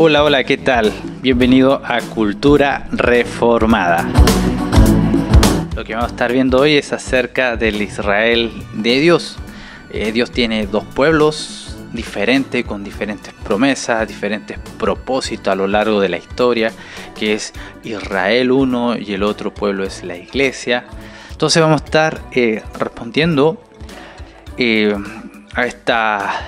Hola, hola, ¿qué tal? Bienvenido a Cultura Reformada. Lo que vamos a estar viendo hoy es acerca del Israel de Dios. Dios tiene dos pueblos diferentes, con diferentes promesas, diferentes propósitos a lo largo de la historia, que es Israel uno y el otro pueblo es la iglesia. Entonces vamos a estar respondiendo a esta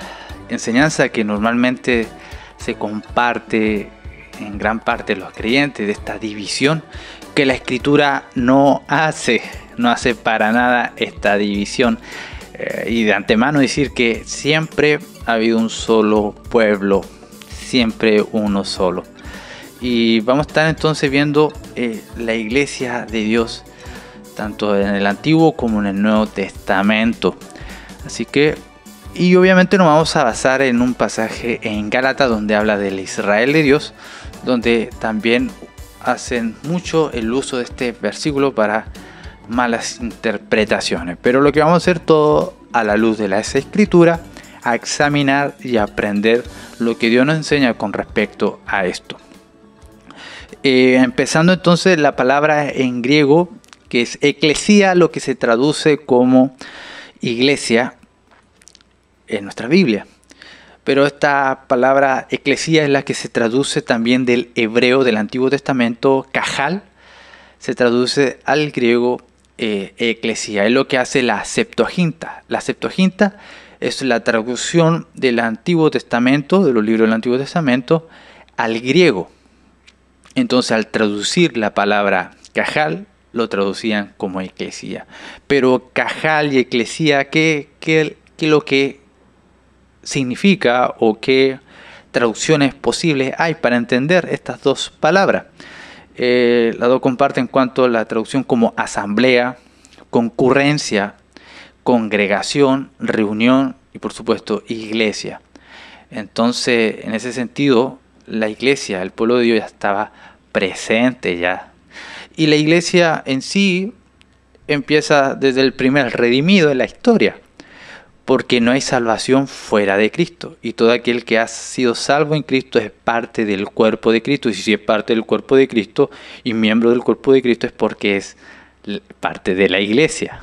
enseñanza que normalmente se comparte en gran parte de los creyentes, de esta división que la Escritura no hace para nada esta división. Y de antemano decir que siempre ha habido un solo pueblo, siempre uno solo. Y vamos a estar entonces viendo la iglesia de Dios, tanto en el Antiguo como en el Nuevo Testamento. Así que, y obviamente nos vamos a basar en un pasaje en Gálatas donde habla del Israel de Dios, donde también hacen mucho el uso de este versículo para malas interpretaciones. Pero lo que vamos a hacer todo a la luz de la Escritura, a examinar y aprender lo que Dios nos enseña con respecto a esto. Empezando entonces la palabra en griego, que es eclesía, lo que se traduce como iglesia en nuestra Biblia. Pero esta palabra eclesía es la que se traduce también del hebreo del Antiguo Testamento, cajal, se traduce al griego eclesía. Es lo que hace la Septuaginta. La Septuaginta es la traducción del Antiguo Testamento, de los libros del Antiguo Testamento, al griego. Entonces, al traducir la palabra cajal, lo traducían como eclesía. Pero cajal y eclesía, ¿qué es lo que significa o qué traducciones posibles hay para entender estas dos palabras? Las dos comparten en cuanto a la traducción como asamblea, concurrencia, congregación, reunión y por supuesto iglesia. Entonces, en ese sentido, la iglesia, el pueblo de Dios ya estaba presente ya. Y la iglesia en sí empieza desde el primer redimido en la historia, porque no hay salvación fuera de Cristo. Y todo aquel que ha sido salvo en Cristo es parte del cuerpo de Cristo. Y si es parte del cuerpo de Cristo y miembro del cuerpo de Cristo es porque es parte de la iglesia.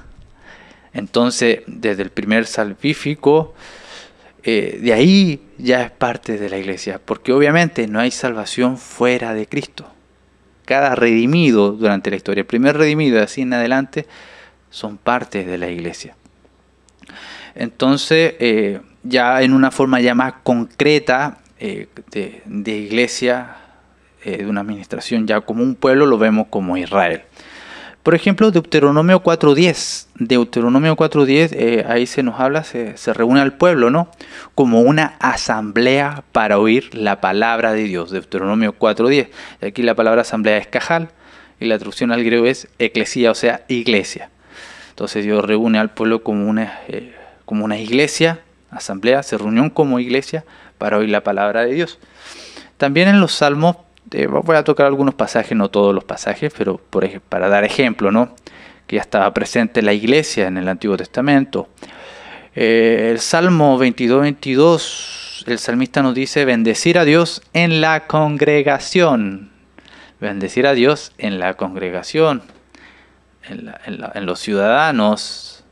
Entonces, desde el primer salvífico, de ahí ya es parte de la iglesia. Porque obviamente no hay salvación fuera de Cristo. Cada redimido durante la historia, el primer redimido y así en adelante, son parte de la iglesia. Entonces, ya en una forma ya más concreta de iglesia, de una administración ya como un pueblo, lo vemos como Israel. Por ejemplo, Deuteronomio 4.10. Deuteronomio 4.10, ahí se nos habla, se reúne al pueblo, ¿no? Como una asamblea para oír la palabra de Dios. Deuteronomio 4.10. Aquí la palabra asamblea es cajal y la traducción al griego es eclesía, o sea, iglesia. Entonces Dios reúne al pueblo como una iglesia, asamblea, se reunió como iglesia para oír la palabra de Dios. También en los Salmos, voy a tocar algunos pasajes, no todos los pasajes, pero para dar ejemplo, ¿no? Que ya estaba presente la iglesia en el Antiguo Testamento. El Salmo 22, el salmista nos dice, bendecir a Dios en la congregación. Bendecir a Dios en la congregación, en los ciudadanos,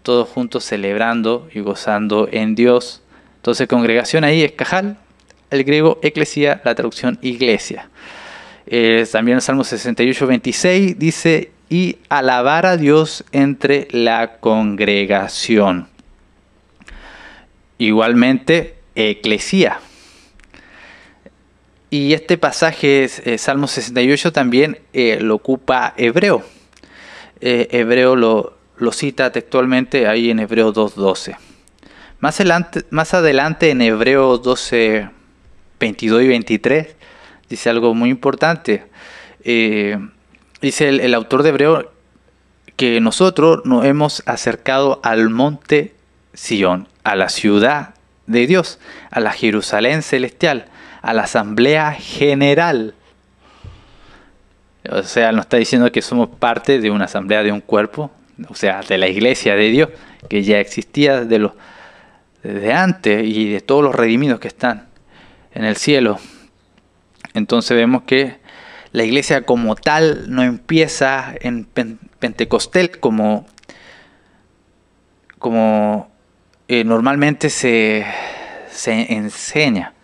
todos juntos celebrando y gozando en Dios. Entonces congregación ahí es cajal, el griego eclesía, la traducción iglesia. También el Salmo 68:26 dice, y alabar a Dios entre la congregación. Igualmente eclesía. Y este pasaje, Salmo 68, también lo ocupa Hebreo. Hebreo lo cita textualmente ahí en Hebreo 2.12. Más adelante en Hebreo 12, 22 y 23 dice algo muy importante. Dice el autor de Hebreo que nosotros nos hemos acercado al monte Sión, a la ciudad de Dios, a la Jerusalén celestial, a la asamblea general. O sea, nos está diciendo que somos parte de una asamblea, de un cuerpo, o sea, de la iglesia de Dios, que ya existía desde antes y de todos los redimidos que están en el cielo. Entonces vemos que la iglesia como tal no empieza en Pentecostés como normalmente se enseña.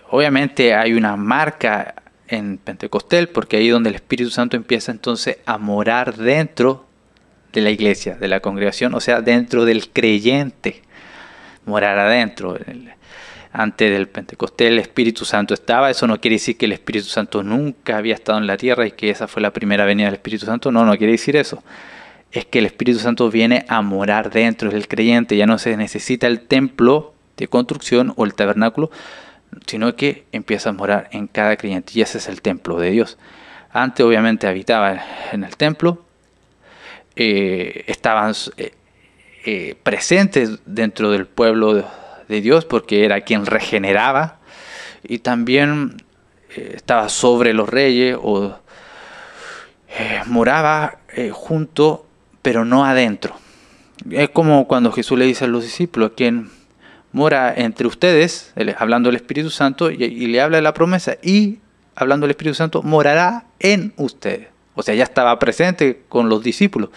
Obviamente hay una marca en Pentecostés, porque ahí es donde el Espíritu Santo empieza entonces a morar dentro de la iglesia, de la congregación, o sea, dentro del creyente, morar adentro. Antes del Pentecostés el Espíritu Santo estaba. Eso no quiere decir que el Espíritu Santo nunca había estado en la tierra y que esa fue la primera venida del Espíritu Santo. No quiere decir eso. Es que el Espíritu Santo viene a morar dentro del creyente. Ya no se necesita el templo de construcción o el tabernáculo, sino que empieza a morar en cada creyente. Y ese es el templo de Dios. Antes obviamente habitaba en el templo. Estaban presentes dentro del pueblo de Dios, porque era quien regeneraba, y también estaba sobre los reyes, o moraba junto, pero no adentro. Es como cuando Jesús le dice a los discípulos: quien mora entre ustedes, hablando del Espíritu Santo, y le habla de la promesa, y hablando del Espíritu Santo, morará en ustedes. O sea, ya estaba presente con los discípulos,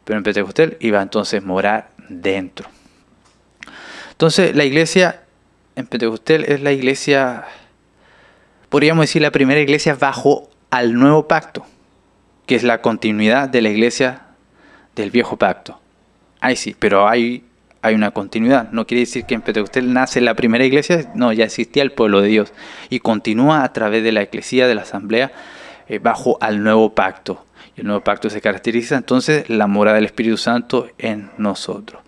pero en Pentecostés iba entonces a morar dentro. Entonces la iglesia en Pentecostés es la iglesia, podríamos decir, la primera iglesia bajo al nuevo pacto, que es la continuidad de la iglesia del viejo pacto. Ahí sí, pero hay una continuidad. No quiere decir que en Pentecostés nace la primera iglesia, no, ya existía el pueblo de Dios y continúa a través de la eclesía, de la asamblea, bajo al nuevo pacto. Y el nuevo pacto se caracteriza entonces la morada del Espíritu Santo en nosotros.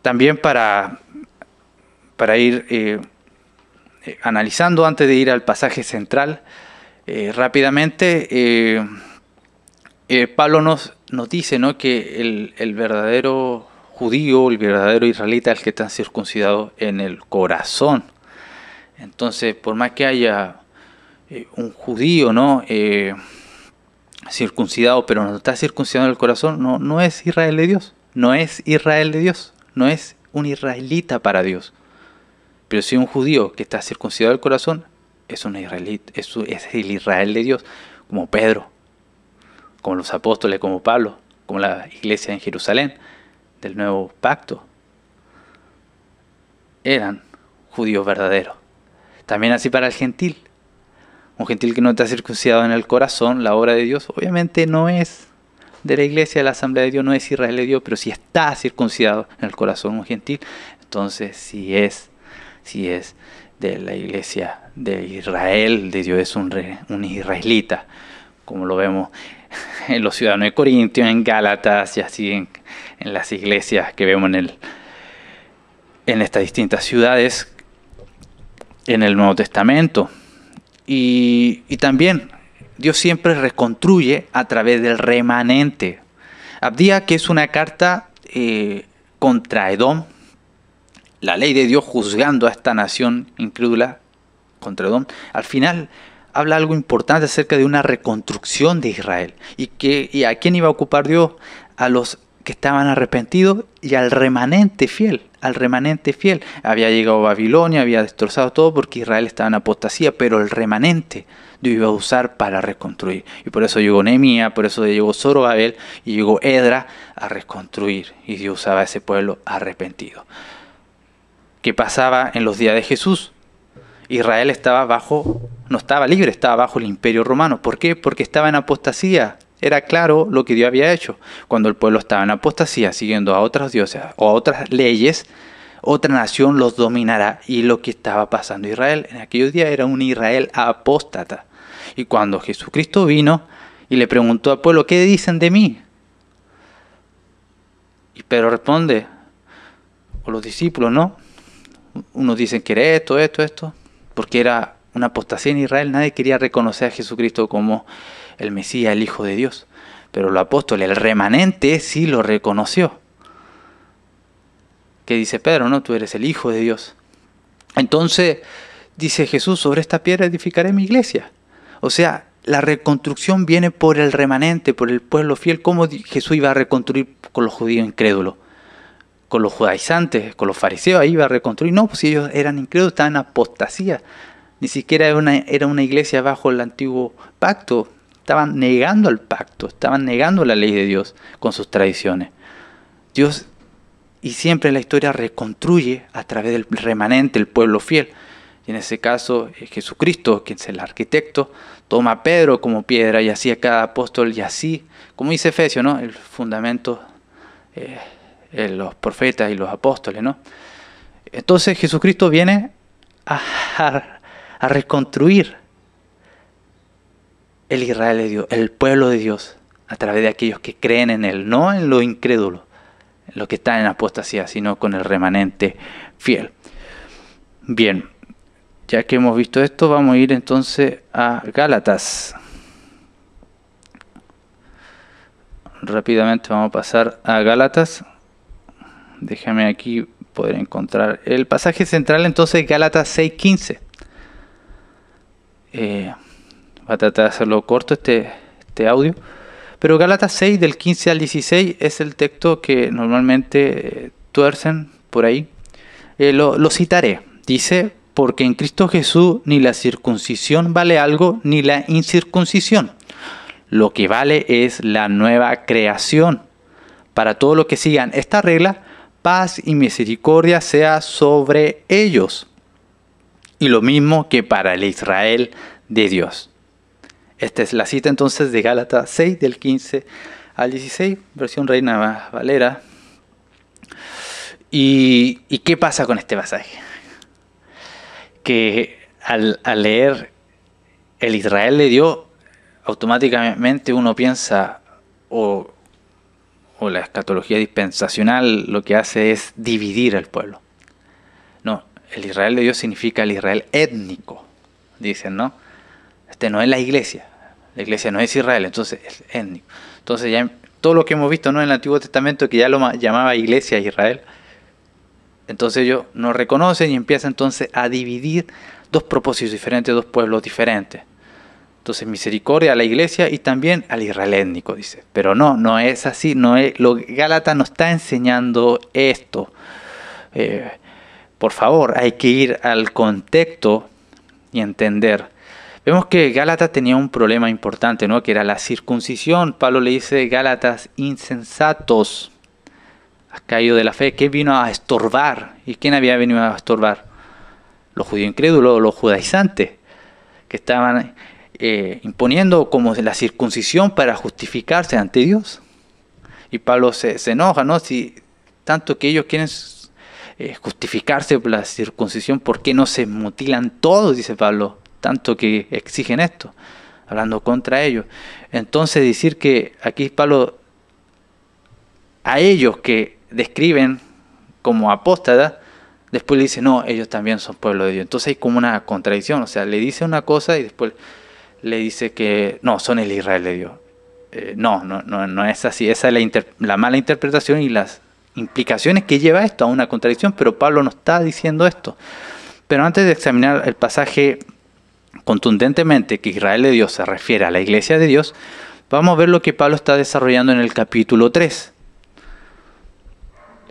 También para ir analizando, antes de ir al pasaje central, rápidamente, Pablo nos dice, ¿no?, que el verdadero judío, el verdadero israelita, es el que está circuncidado en el corazón. Entonces, por más que haya un judío, ¿no?, circuncidado, pero no está circuncidado en el corazón, no es Israel de Dios. No es Israel de Dios. No es un israelita para Dios. Pero si un judío que está circuncidado del corazón es un israelita, es el Israel de Dios, como Pedro, como los apóstoles, como Pablo, como la iglesia en Jerusalén del nuevo pacto. Eran judíos verdaderos. También así para el gentil. Un gentil que no está circuncidado en el corazón, la obra de Dios, obviamente no es de la iglesia, de la asamblea de Dios, no es Israel de Dios, pero si está circuncidado en el corazón un gentil, entonces sí es de la iglesia de Israel, de Dios, es un israelita, como lo vemos en los ciudadanos de Corintios, en Gálatas y así en las iglesias que vemos en estas distintas ciudades en el Nuevo Testamento. Y también Dios siempre reconstruye a través del remanente. Abdía, que es una carta contra Edom, la ley de Dios juzgando a esta nación incrédula contra Edom, al final habla algo importante acerca de una reconstrucción de Israel. ¿Y a quién iba a ocupar Dios? A los que estaban arrepentidos y al remanente fiel. Al remanente fiel. Había llegado a Babilonia, había destrozado todo porque Israel estaba en apostasía, pero el remanente Dios iba a usar para reconstruir. Y por eso llegó Nehemías, por eso llegó Zorobabel y llegó Edra a reconstruir. Y Dios usaba a ese pueblo arrepentido. ¿Qué pasaba en los días de Jesús? Israel no estaba libre, estaba bajo el imperio romano. ¿Por qué? Porque estaba en apostasía. Era claro lo que Dios había hecho. Cuando el pueblo estaba en apostasía, siguiendo a otros dioses o a otras leyes, otra nación los dominará. Y lo que estaba pasando Israel en aquellos días era un Israel apóstata. Y cuando Jesucristo vino y le preguntó al pueblo: ¿qué dicen de mí? Y Pedro responde, o los discípulos, ¿no? Unos dicen que era esto, porque era una apostasía en Israel. Nadie quería reconocer a Jesucristo como el Mesías, el Hijo de Dios. Pero los apóstoles, el remanente, sí lo reconoció. ¿Qué dice Pedro? No, tú eres el Hijo de Dios. Entonces dice Jesús: sobre esta piedra edificaré mi iglesia. O sea, la reconstrucción viene por el remanente, por el pueblo fiel. ¿Cómo Jesús iba a reconstruir con los judíos incrédulos? Con los judaizantes, con los fariseos, ahí iba a reconstruir. No, pues si ellos eran incrédulos, estaban en apostasía. Ni siquiera era una iglesia bajo el antiguo pacto. Estaban negando el pacto, estaban negando la ley de Dios con sus tradiciones. Dios, y siempre en la historia, reconstruye a través del remanente, el pueblo fiel. Y en ese caso, Jesucristo, quien es el arquitecto, toma a Pedro como piedra y así a cada apóstol, y así, como dice Efesios, ¿no? El fundamento, los profetas y los apóstoles, ¿no? Entonces Jesucristo viene a reconstruir el Israel de Dios, el pueblo de Dios, a través de aquellos que creen en Él, no en lo incrédulo, en lo que está en apostasía, sino con el remanente fiel. Bien, ya que hemos visto esto, vamos a ir entonces a Gálatas. Rápidamente vamos a pasar a Gálatas. Déjame aquí poder encontrar el pasaje central, entonces Gálatas 6:15. Va a tratar de hacerlo corto este audio. Pero Gálatas 6, del 15 al 16, es el texto que normalmente tuercen por ahí. Lo citaré. Dice: porque en Cristo Jesús ni la circuncisión vale algo, ni la incircuncisión. Lo que vale es la nueva creación. Para todos los que sigan esta regla, paz y misericordia sea sobre ellos. Y lo mismo que para el Israel de Dios. Esta es la cita entonces de Gálatas 6, del 15 al 16, versión Reina Valera. ¿Y qué pasa con este pasaje? Que al leer el Israel de Dios, automáticamente uno piensa, o la escatología dispensacional lo que hace es dividir al pueblo. No, el Israel de Dios significa el Israel étnico, dicen, ¿no? No es la iglesia no es Israel, entonces es étnico. Entonces ya todo lo que hemos visto, ¿no?, en el Antiguo Testamento, que ya lo llamaba iglesia Israel, entonces ellos no reconocen y empiezan entonces a dividir dos propósitos diferentes, dos pueblos diferentes. Entonces misericordia a la iglesia y también al Israel étnico, dice. Pero no es así, Gálatas no está enseñando esto. Por favor, hay que ir al contexto y entender. Vemos que Gálatas tenía un problema importante, ¿no?, que era la circuncisión. Pablo le dice: Gálatas insensatos, has caído de la fe. ¿Qué vino a estorbar? ¿Y quién había venido a estorbar? Los judíos incrédulos, los judaizantes, que estaban imponiendo como la circuncisión para justificarse ante Dios. Y Pablo se enoja, ¿no? Si tanto que ellos quieren justificarse por la circuncisión, ¿por qué no se mutilan todos? Dice Pablo, tanto que exigen esto, hablando contra ellos. Entonces decir que aquí Pablo, a ellos que describen como apóstatas, después le dice: no, ellos también son pueblo de Dios. Entonces hay como una contradicción, o sea, le dice una cosa y después le dice que no, son el Israel de Dios. No es así. Esa es la mala interpretación y las implicaciones que lleva esto a una contradicción, pero Pablo no está diciendo esto. Pero antes de examinar el pasaje contundentemente que Israel de Dios se refiere a la iglesia de Dios, vamos a ver lo que Pablo está desarrollando en el capítulo 3.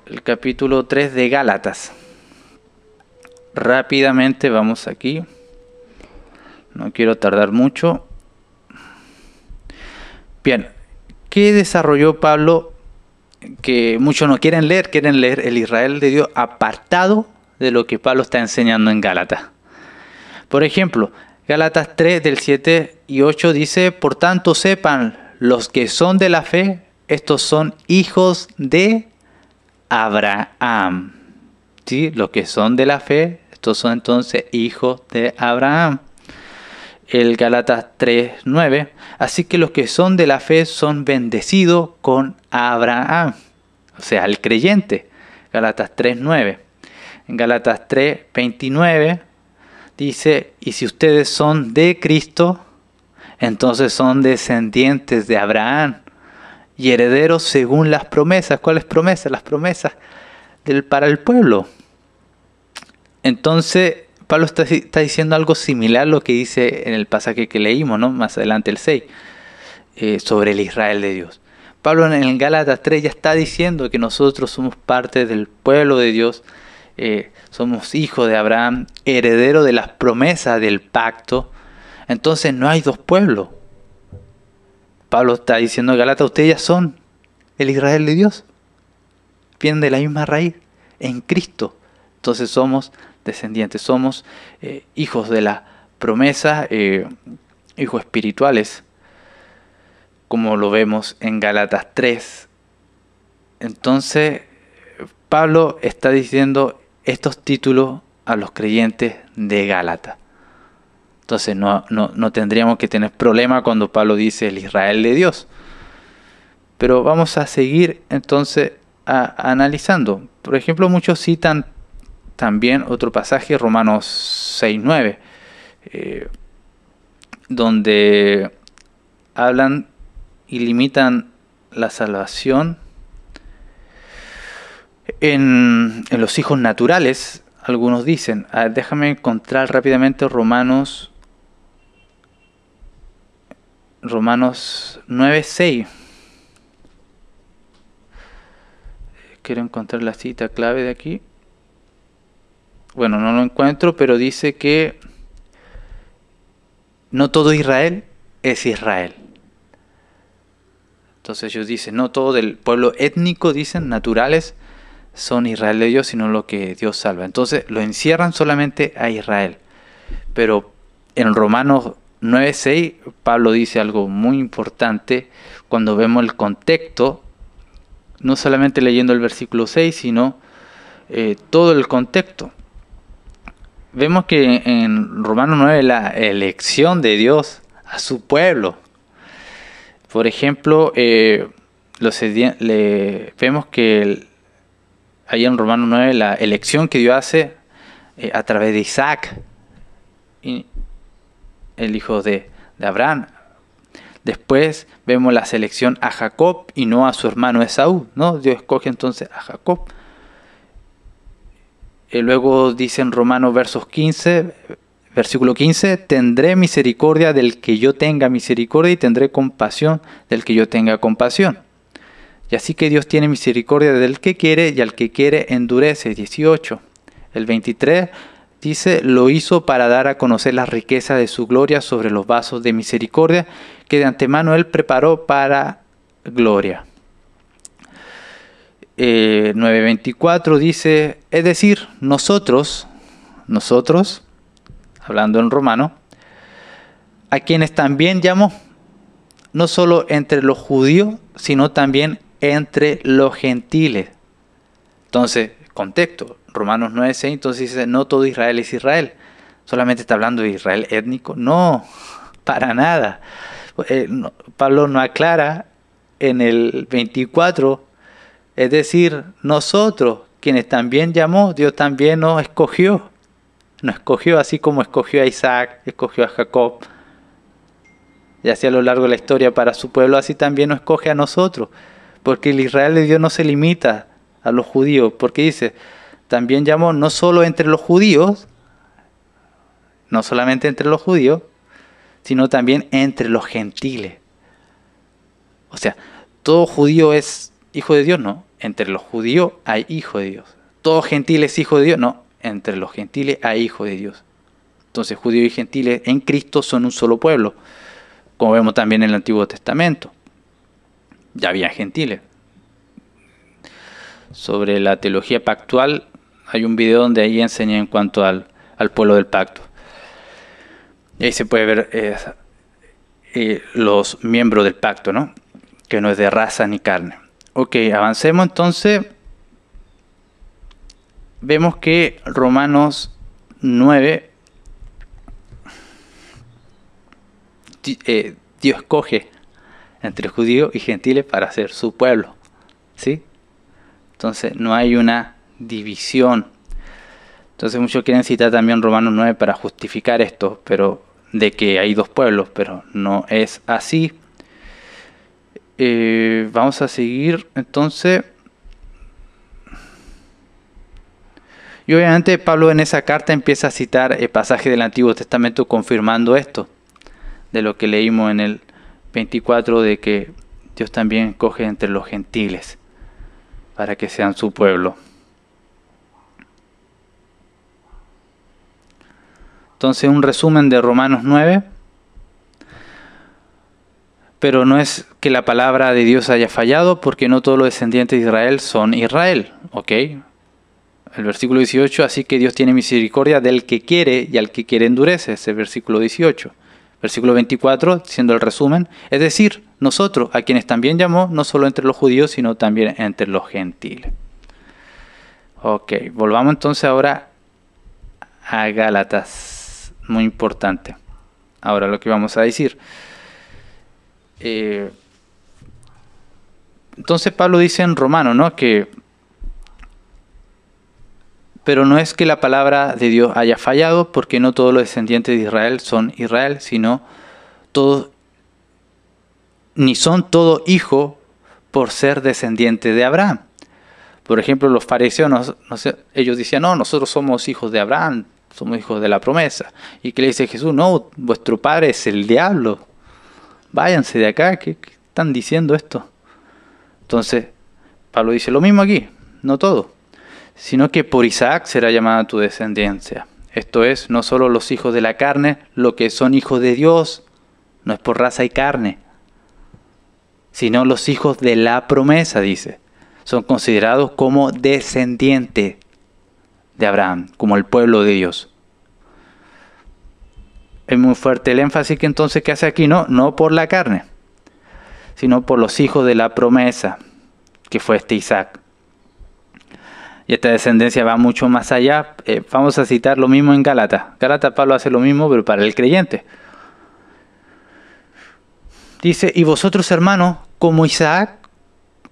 El capítulo 3 de Gálatas. Rápidamente vamos aquí. No quiero tardar mucho. Bien, ¿qué desarrolló Pablo? Que muchos no quieren leer el Israel de Dios apartado de lo que Pablo está enseñando en Gálatas. Por ejemplo, Gálatas 3 del 7 y 8 dice: por tanto sepan los que son de la fe, estos son hijos de Abraham. ¿Sí? Los que son de la fe, estos son entonces hijos de Abraham. El Gálatas 3:9, así que los que son de la fe son bendecidos con Abraham, o sea, el creyente. Gálatas 3:9. En Gálatas 3:29 dice: y si ustedes son de Cristo, entonces son descendientes de Abraham y herederos según las promesas. ¿Cuáles promesas? Las promesas para el pueblo. Entonces Pablo está diciendo algo similar a lo que dice en el pasaje que leímos, ¿no?, más adelante, el 6, sobre el Israel de Dios. Pablo en el Gálatas 3 ya está diciendo que nosotros somos parte del pueblo de Dios somos hijos de Abraham, heredero de las promesas del pacto, entonces no hay dos pueblos. Pablo está diciendo a Gálatas, ustedes ya son el Israel de Dios. Vienen de la misma raíz, en Cristo. Entonces somos descendientes, somos hijos de la promesa, hijos espirituales, como lo vemos en Gálatas 3. Entonces, Pablo está diciendo estos títulos a los creyentes de Gálatas. Entonces no tendríamos que tener problema cuando Pablo dice el Israel de Dios. Pero vamos a seguir entonces analizando. Por ejemplo, muchos citan también otro pasaje, Romanos 6:9, donde hablan y limitan la salvación en los hijos naturales. Algunos dicen, déjame encontrar rápidamente Romanos 9:6. Quiero encontrar la cita clave de aquí. Bueno, no lo encuentro, pero dice que no todo Israel es Israel. Entonces ellos dicen, no todo del pueblo étnico, dicen, naturales, son Israel de Dios, sino lo que Dios salva. Entonces lo encierran solamente a Israel. Pero en Romanos 9:6, Pablo dice algo muy importante cuando vemos el contexto, no solamente leyendo el versículo 6, sino todo el contexto. Vemos que en Romanos 9 la elección de Dios a su pueblo. Por ejemplo, vemos que ahí en Romanos 9 la elección que Dios hace a través de Isaac, el hijo de Abraham. Después vemos la selección a Jacob y no a su hermano Esaú, ¿no? Dios escoge entonces a Jacob. Luego dice en Romanos versículo 15, tendré misericordia del que yo tenga misericordia y tendré compasión del que yo tenga compasión. Y así que Dios tiene misericordia del que quiere y al que quiere endurece. 18. El 23 dice, lo hizo para dar a conocer la riqueza de su gloria sobre los vasos de misericordia que de antemano Él preparó para gloria. 9:24 dice, es decir, nosotros, hablando en romano, a quienes también llamó, no solo entre los judíos, sino también entre los gentiles. Entonces, contexto, Romanos 9:6, entonces dice, no todo Israel es Israel. Solamente está hablando de Israel étnico. No, para nada. Pablo no aclara en el 24, es decir, nosotros, quienes también llamó, Dios también nos escogió. Nos escogió así como escogió a Isaac, escogió a Jacob. Y así a lo largo de la historia para su pueblo, así también nos escoge a nosotros. Porque el Israel de Dios no se limita a los judíos. Porque dice, también llamó no solo entre los judíos, no solamente entre los judíos, sino también entre los gentiles. O sea, todo judío es hijo de Dios, no. Entre los judíos hay hijo de Dios. Todo gentil es hijo de Dios, no. Entre los gentiles hay hijo de Dios. Entonces, judíos y gentiles en Cristo son un solo pueblo, como vemos también en el Antiguo Testamento. Ya había gentiles. Sobre la teología pactual, hay un video donde ahí enseña en cuanto al pueblo del pacto. Y ahí se puede ver los miembros del pacto, ¿no? Que no es de raza ni carne. Ok, avancemos entonces. Vemos que Romanos 9, Dios escoge entre judíos y gentiles para ser su pueblo, ¿sí? Entonces no hay una división. Entonces muchos quieren citar también Romanos 9 para justificar esto, pero de que hay dos pueblos, pero no es así. Vamos a seguir entonces. Y obviamente Pablo en esa carta empieza a citar pasajes del Antiguo Testamento confirmando esto, de lo que leímos en el 24, de que Dios también escoge entre los gentiles para que sean su pueblo. Entonces, un resumen de Romanos 9. Pero no es que la palabra de Dios haya fallado, porque no todos los descendientes de Israel son Israel. ¿Ok? El versículo 18, así que Dios tiene misericordia del que quiere y al que quiere endurece. Ese versículo 18. Versículo 24, siendo el resumen, es decir, nosotros, a quienes también llamó, no solo entre los judíos, sino también entre los gentiles. Ok, volvamos entonces ahora a Gálatas. Muy importante. Ahora lo que vamos a decir. Entonces Pablo dice en Romanos, ¿no? Pero no es que la palabra de Dios haya fallado, porque no todos los descendientes de Israel son Israel, sino todos, ni son todos hijos por ser descendientes de Abraham. Por ejemplo, los fariseos, ellos decían, no, nosotros somos hijos de Abraham, somos hijos de la promesa. ¿Y qué le dice Jesús? No, vuestro padre es el diablo. Váyanse de acá, ¿qué están diciendo esto? Entonces, Pablo dice lo mismo aquí, no todo, sino que por Isaac será llamada tu descendencia. Esto es, no solo los hijos de la carne, lo que son hijos de Dios, no es por raza y carne, sino los hijos de la promesa, dice. Son considerados como descendientes de Abraham, como el pueblo de Dios. Es muy fuerte el énfasis que entonces que hace aquí, no por la carne, sino por los hijos de la promesa, que fue Isaac. Y esta descendencia va mucho más allá. Vamos a citar lo mismo en Gálatas. Gálatas Pablo hace lo mismo, pero para el creyente. Dice, y vosotros hermanos, como Isaac,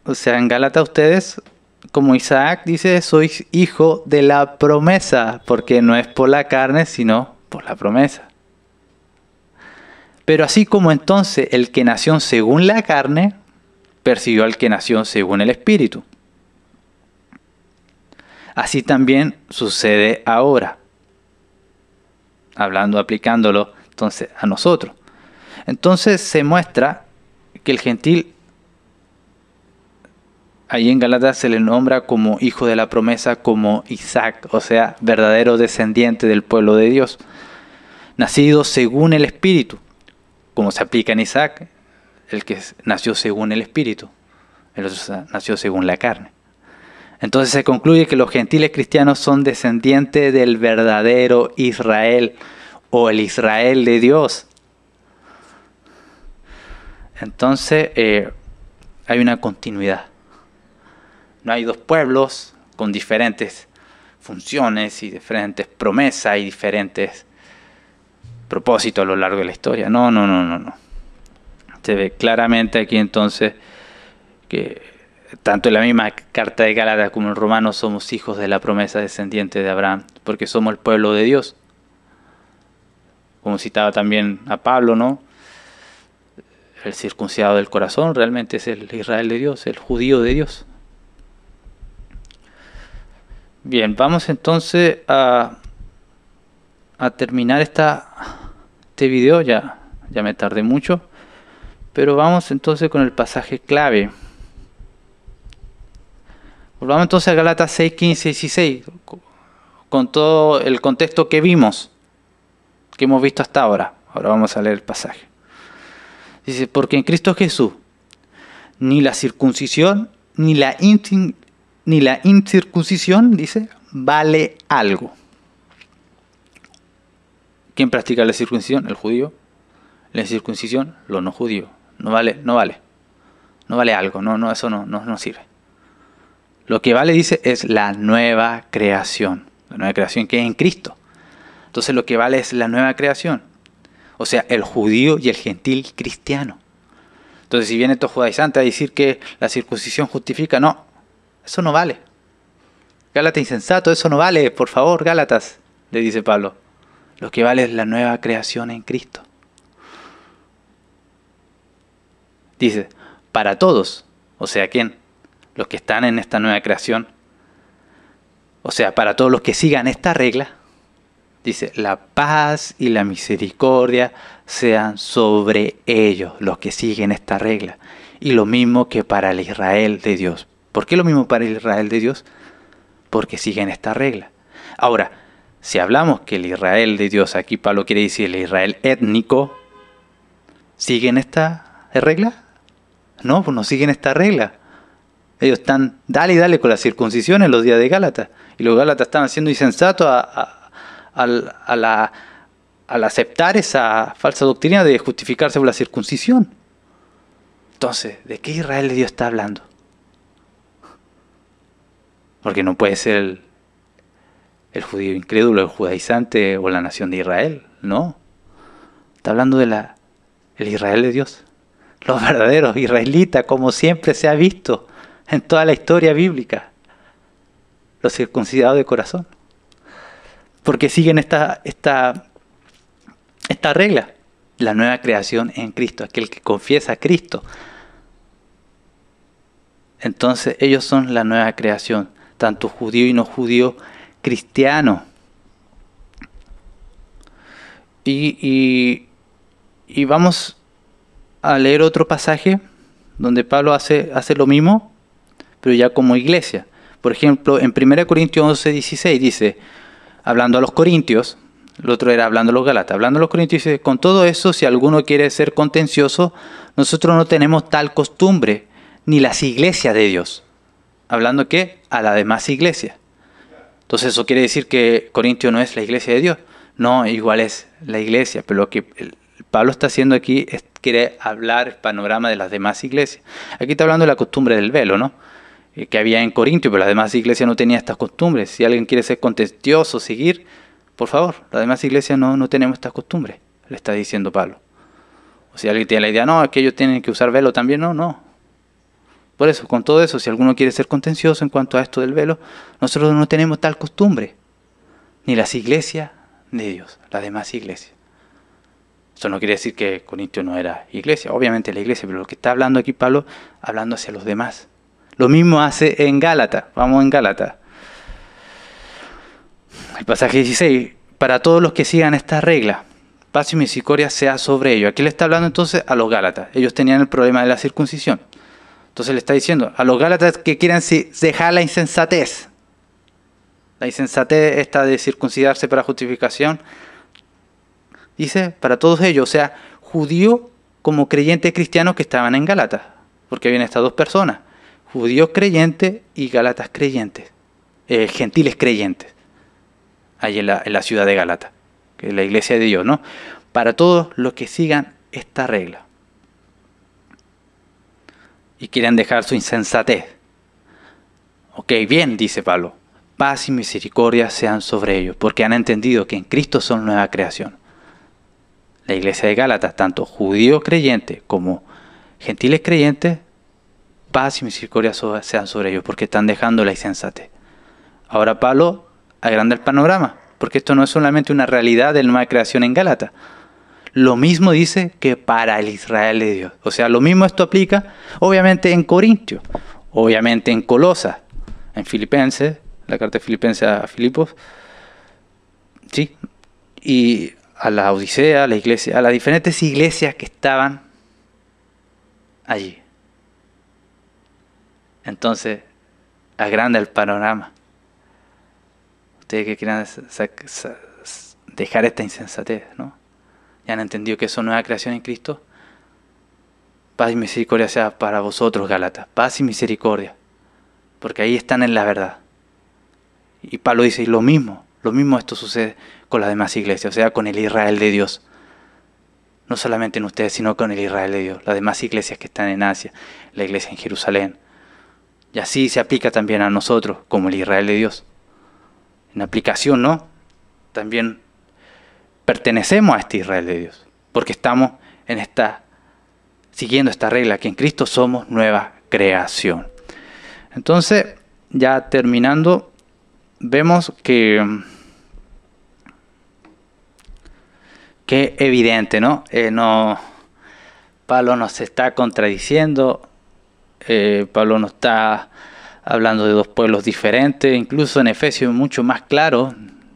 o sea, en Gálatas ustedes, como Isaac, dice, sois hijo de la promesa, porque no es por la carne, sino por la promesa. Pero así como entonces el que nació según la carne, persiguió al que nació según el Espíritu. Así también sucede ahora. Aplicándolo entonces a nosotros. Entonces se muestra que el gentil, ahí en Gálatas se le nombra como hijo de la promesa, como Isaac, o sea, verdadero descendiente del pueblo de Dios, nacido según el Espíritu, como se aplica en Isaac, el que nació según el Espíritu, el otro nació según la carne. Entonces se concluye que los gentiles cristianos son descendientes del verdadero Israel, o el Israel de Dios. Entonces hay una continuidad. No hay dos pueblos con diferentes funciones y diferentes promesas y diferentes propósitos a lo largo de la historia. No. Se ve claramente aquí entonces que tanto en la misma carta de Gálatas como en Romanos somos hijos de la promesa, descendientes de Abraham, porque somos el pueblo de Dios. Como citaba también a Pablo, ¿no? El circuncidado del corazón realmente es el Israel de Dios, el judío de Dios. Bien, vamos entonces a terminar este video, ya me tardé mucho, pero vamos entonces con el pasaje clave. Volvamos entonces a Gálatas 6, 15 y 16, con todo el contexto que vimos, que hemos visto hasta ahora. Ahora vamos a leer el pasaje. Dice, porque en Cristo Jesús, ni la circuncisión, ni la incircuncisión, dice, vale algo. ¿Quién practica la circuncisión? El judío. La incircuncisión, los no judíos. No vale algo, eso no sirve. Lo que vale, dice, es la nueva creación. La nueva creación que es en Cristo. Entonces lo que vale es la nueva creación. O sea, el judío y el gentil cristiano. Entonces si viene estos judaizantes a decir que la circuncisión justifica, no, eso no vale. Gálatas insensato, eso no vale, por favor, Gálatas, le dice Pablo. Lo que vale es la nueva creación en Cristo. Dice, para todos, o sea, ¿quién? Los que están en esta nueva creación. O sea, para todos los que sigan esta regla, dice, la paz y la misericordia sean sobre ellos, los que siguen esta regla. Y lo mismo que para el Israel de Dios. ¿Por qué lo mismo para el Israel de Dios? Porque siguen esta regla. Ahora, si hablamos que el Israel de Dios, aquí Pablo quiere decir el Israel étnico, ¿siguen esta regla? No, pues no siguen esta regla. Ellos están, dale y dale con la circuncisión en los días de Gálatas. Y los Gálatas estaban siendo insensatos al aceptar esa falsa doctrina de justificarse por la circuncisión. Entonces, ¿de qué Israel de Dios está hablando? Porque no puede ser el judío incrédulo, el judaizante o la nación de Israel, no. Está hablando de el Israel de Dios. Los verdaderos israelitas, como siempre se ha visto en toda la historia bíblica. Los circuncidados de corazón. Porque siguen esta regla. La nueva creación en Cristo, aquel que confiesa a Cristo. Entonces ellos son la nueva creación, tanto judío y no judío, cristiano. Y vamos a leer otro pasaje donde Pablo hace lo mismo, pero ya como iglesia. Por ejemplo, en 1 Corintios 11:16 dice, hablando a los corintios, el otro era hablando a los Gálatas, hablando a los corintios, dice, con todo eso, si alguno quiere ser contencioso, nosotros no tenemos tal costumbre, ni las iglesias de Dios. Hablando ¿qué? A la demás iglesia. Entonces eso quiere decir que Corintio no es la iglesia de Dios. No, igual es la iglesia, pero lo que Pablo está haciendo aquí es quiere hablar el panorama de las demás iglesias. Aquí está hablando de la costumbre del velo, ¿no? Que había en Corintio, pero las demás iglesias no tenían estas costumbres. Si alguien quiere ser contencioso, seguir, por favor, las demás iglesias no tenemos estas costumbres, le está diciendo Pablo. O si alguien tiene la idea, no, es que ellos tienen que usar velo también, no. Por eso, con todo eso, si alguno quiere ser contencioso en cuanto a esto del velo, nosotros no tenemos tal costumbre. Ni las iglesias de Dios, las demás iglesias. Eso no quiere decir que Corintio no era iglesia, obviamente la iglesia, pero lo que está hablando aquí Pablo, hablando hacia los demás. Lo mismo hace en Gálatas, vamos en Gálatas. El pasaje 16, para todos los que sigan esta regla, paz y misericordia sea sobre ellos. Aquí le está hablando entonces a los Gálatas, ellos tenían el problema de la circuncisión. Entonces le está diciendo a los Gálatas que quieran dejar la insensatez esta de circuncidarse para justificación, dice para todos ellos, o sea, judío como creyentes cristianos que estaban en Gálatas, porque habían estas dos personas, judíos creyentes y Gálatas creyentes, gentiles creyentes, ahí en la ciudad de Gálatas, que es la iglesia de Dios, ¿no? Para todos los que sigan esta regla y quieren dejar su insensatez. Ok, bien, dice Pablo, paz y misericordia sean sobre ellos, porque han entendido que en Cristo son nueva creación. La iglesia de Gálatas, tanto judíos creyentes como gentiles creyentes, paz y misericordia sean sobre ellos, porque están dejando la insensatez. Ahora Pablo agranda el panorama, porque esto no es solamente una realidad de la nueva creación en Gálatas. Lo mismo dice que para el Israel de Dios. O sea, lo mismo esto aplica obviamente en Corintio, obviamente en Colosas, en Filipenses, la carta de Filipenses a Filipos, ¿sí? Y a la Odisea, a la iglesia, a las diferentes iglesias que estaban allí. Entonces, agranda el panorama. Ustedes que quieran dejar esta insensatez, ¿no? Ya han entendido que son nueva creación en Cristo. Paz y misericordia sea para vosotros, Gálatas. Paz y misericordia. Porque ahí están en la verdad. Y Pablo dice, y lo mismo esto sucede con las demás iglesias, o sea, con el Israel de Dios. No solamente en ustedes, sino con el Israel de Dios. Las demás iglesias que están en Asia, la iglesia en Jerusalén. Y así se aplica también a nosotros, como el Israel de Dios. En aplicación, ¿no? También pertenecemos a este Israel de Dios, porque estamos siguiendo esta regla, que en Cristo somos nueva creación. Entonces, ya terminando, vemos que evidente, ¿no? Pablo nos está contradiciendo, Pablo nos está hablando de dos pueblos diferentes, incluso en Efesios mucho más claro,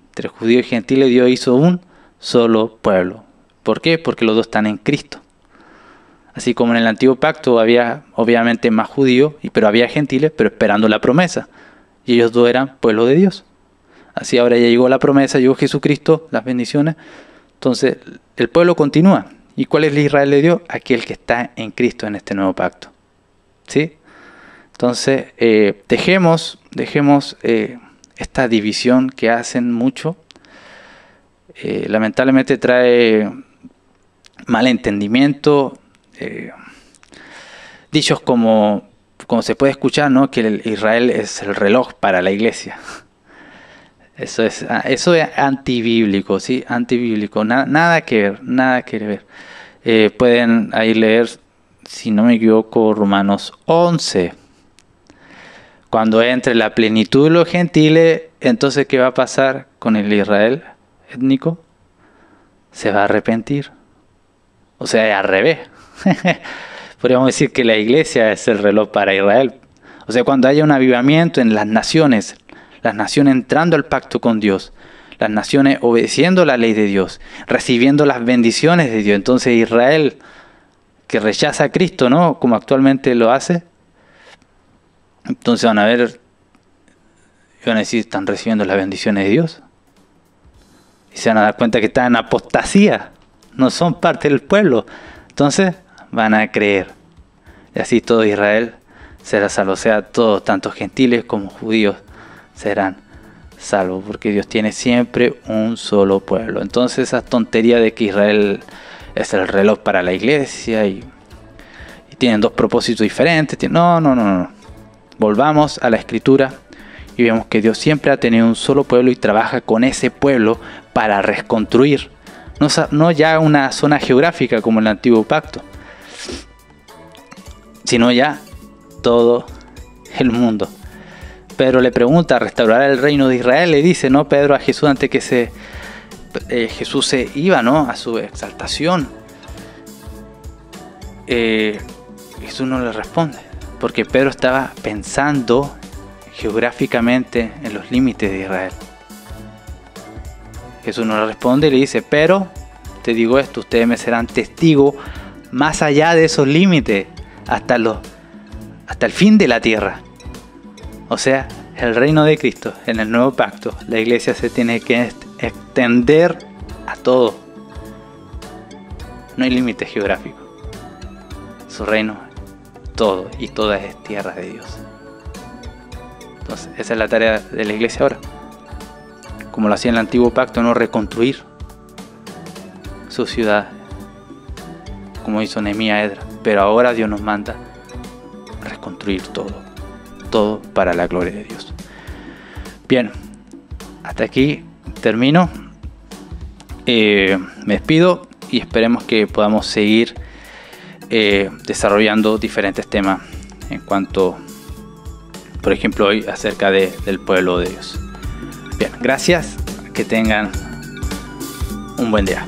entre judíos y gentiles Dios hizo un solo pueblo. ¿Por qué? Porque los dos están en Cristo. Así como en el antiguo pacto había obviamente más judíos, pero había gentiles, pero esperando la promesa. Y ellos dos eran pueblo de Dios. Así ahora ya llegó la promesa, llegó Jesucristo, las bendiciones. Entonces el pueblo continúa. ¿Y cuál es el Israel de Dios? Aquel que está en Cristo en este nuevo pacto. ¿Sí? Entonces dejemos esta división que hacen mucho. Lamentablemente trae malentendimiento. Dichos como se puede escuchar, ¿no? Que el Israel es el reloj para la iglesia. Eso es antibíblico, ¿sí? Antibíblico, nada que ver. Pueden ahí leer, si no me equivoco, Romanos 11. Cuando entre la plenitud de los gentiles, entonces ¿qué va a pasar con el Israel étnico? Se va a arrepentir. O sea, al revés. Podríamos decir que la iglesia es el reloj para Israel. O sea, cuando haya un avivamiento en las naciones entrando al pacto con Dios, las naciones obedeciendo la ley de Dios, recibiendo las bendiciones de Dios, entonces Israel, que rechaza a Cristo, ¿no? Como actualmente lo hace, entonces van a ver, van a decir, están recibiendo las bendiciones de Dios. Y se van a dar cuenta que están en apostasía, no son parte del pueblo. Entonces van a creer. Y así todo Israel será salvo. O sea, todos, tanto gentiles como judíos, serán salvos. Porque Dios tiene siempre un solo pueblo. Entonces esa tontería de que Israel es el reloj para la iglesia y tienen dos propósitos diferentes. No. Volvamos a la Escritura y vemos que Dios siempre ha tenido un solo pueblo y trabaja con ese pueblo para reconstruir. No ya una zona geográfica como el Antiguo Pacto, sino ya todo el mundo. Pedro le pregunta, ¿restaurará el reino de Israel? Le dice, ¿no? Pedro a Jesús antes que Jesús se iba, ¿no? A su exaltación. Jesús no le responde, porque Pedro estaba pensando geográficamente en los límites de Israel. Jesús no le responde y le dice, pero te digo esto, ustedes me serán testigos más allá de esos límites, hasta el fin de la tierra. O sea, el reino de Cristo, en el nuevo pacto, la iglesia se tiene que extender a todo. No hay límite geográfico. Su reino, todo y toda es tierra de Dios. Entonces, esa es la tarea de la iglesia ahora. Como lo hacía en el Antiguo Pacto, no reconstruir su ciudad, como hizo Nehemías, Esdras. Pero ahora Dios nos manda reconstruir todo para la gloria de Dios. Bien, hasta aquí termino. Me despido y esperemos que podamos seguir desarrollando diferentes temas en cuanto, por ejemplo, hoy acerca del pueblo de Dios. Bien, gracias, que tengan un buen día.